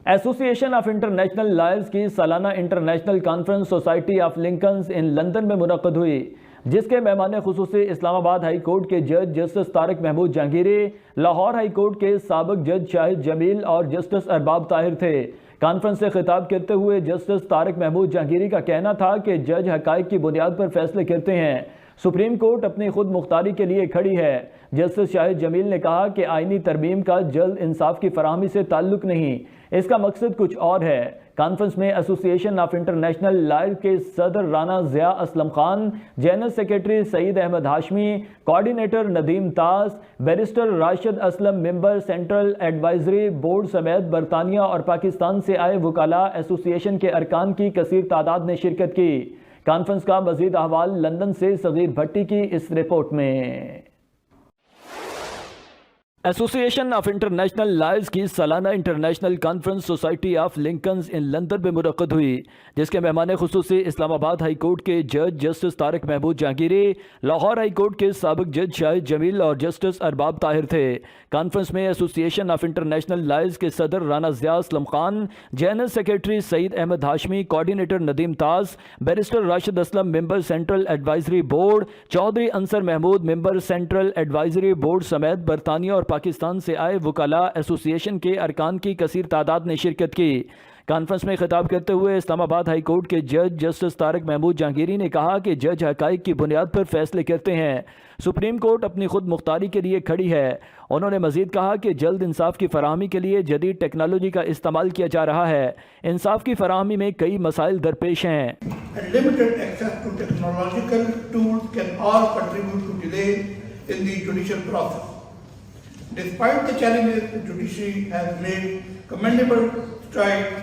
ایسوسی ایشن of international lawyers کی سالانہ international conference Society of Lincoln's Inn London میں منعقد ہوئی، جس کے مہمان خصوصی اسلام آباد ہائی کورٹ کے جج justice Tariq Mahmood Jahangiri, Lahore high court کے سابق جج شاہد جمیل اور جسٹس ارباب طاہر تھے۔ کانفرنس سے خطاب کرتے ہوئے جسٹس طارق محمود جہانگیری کا کہنا تھا کہ جج حقائق کی بنیاد پر فیصلے کرتے ہیں، سپریم کورٹ اپنی خود مختاری کے لیے کھڑی ہے۔ جسٹس شاہد جمیل نے کہا کہ آئینی ترمیم کا جلد انصاف کی فراہمی سے تعلق نہیں، اس کا مقصد کچھ اور ہے۔ کانفرنس میں ایسوسی ایشن آف انٹرنیشنل لائر کے صدر Rana Zia Aslam Khan, general secretary Saeed Ahmed Hashmi, coordinator Nadeem Taas, barrister Rashid Aslam member central advisory board سمیت برطانیہ اور پاکستان سے آئے وکلاء ایسوسی ایشن کے ارکان کی کثیر تعداد نے شرکت کی۔ کانفرنس کا مزید احوال لندن سے صغیر بھٹی کی اس رپورٹ میں۔ ایسوسی ایشن آف انٹرنیشنل لائرز کی سالانہ international conference Society of Lincoln's Inn London میں منعقد ہوئی، جس کے مہمان خصوصی اسلام آباد ہائی کورٹ کے جج justice Tariq Mahmood Jahangiri, Lahore high court کے سابق جج شاہد جمیل اور جسٹس ارباب طاہر تھے۔ کانفرنس میں ایسوسی ایشن آف انٹرنیشنل لائرز کے صدر Rana Zia Aslam Khan, general secretary Saeed Ahmed Hashmi, coordinator Nadeem Taas, barrister Rashid Aslam member central advisory board, Chaudhry Ansar Mahmood member central advisory board سمیت برطانیہ اور پاکستان سے آئے وکلاء ایسوسی ایشن کے ارکان کی کثیر تعداد نے شرکت کی۔ کانفرنس میں خطاب کرتے ہوئے اسلام آباد ہائی کورٹ کے جج جسٹس طارق محمود جہانگیری نے کہا کہ جج حقائق کی بنیاد پر فیصلے کرتے ہیں، سپریم کورٹ اپنی خود مختاری کے لیے کھڑی ہے۔ انہوں نے مزید کہا کہ جلد انصاف کی فراہمی کے لیے جدید ٹیکنالوجی کا استعمال کیا جا رہا ہے، انصاف کی فراہمی میں کئی مسائل درپیش ہیں۔ Limited access to technological tools can all contribute to delay in the judicial process. Despite the challenges, the judiciary has made commendable strides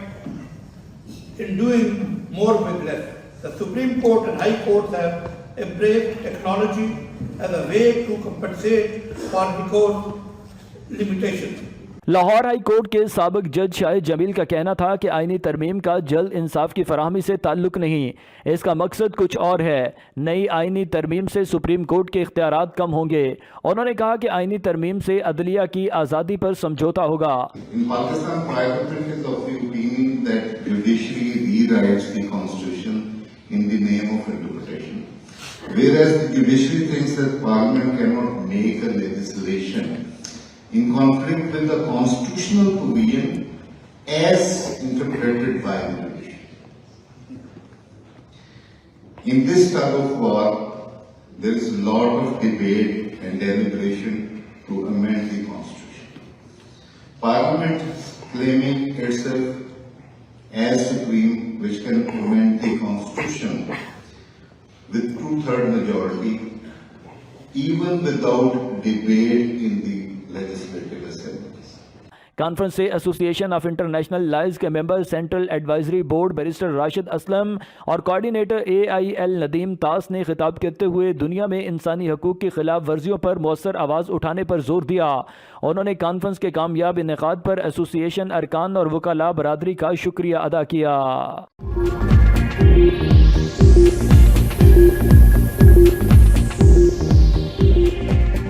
in doing more with less. The Supreme Court and High Courts have embraced technology as a way to compensate for record limitations. Lahore high court کے سابق جج شاہد جمیل کا کہنا تھا کہ آئینی ترمیم کا جلد انصاف کی فراہمی سے تعلق نہیں، اس کا مقصد کچھ اور ہے۔ نئی آئینی ترمیم سے سپریم کورٹ کے اختیارات کم ہوں گے۔ انہوں نے کہا کہ آئینی ترمیم سے عدلیہ کی آزادی پر سمجھوتا ہوگا۔ In Pakistan, Parliament is of the opinion that judiciary rewrites the constitution in the name of interpretation, whereas the judiciary thinks that Parliament cannot make a legislation in conflict with the constitutional provision as interpreted by the judiciary. In this tug of war, there is a lot of debate and deliberation to amend the constitution. Parliament is claiming itself as supreme, which can amend the constitution with 2/3 majority, even without debate in the legislative assemblies. Conference سے association of international lawyers کے member central advisory board barrister Rashid Aslam اور coordinator AIL Nadeem طاس نے خطاب کرتے ہوئے دنیا میں انسانی حقوق کی خلاف ورزیوں پر مؤثر آواز اٹھانے پر زور دیا۔ انہوں نے کانفرنس کے کامیاب انعقاد پر ایسوسی ایشن ارکان اور وکلاء برادری کا شکریہ ادا کیا۔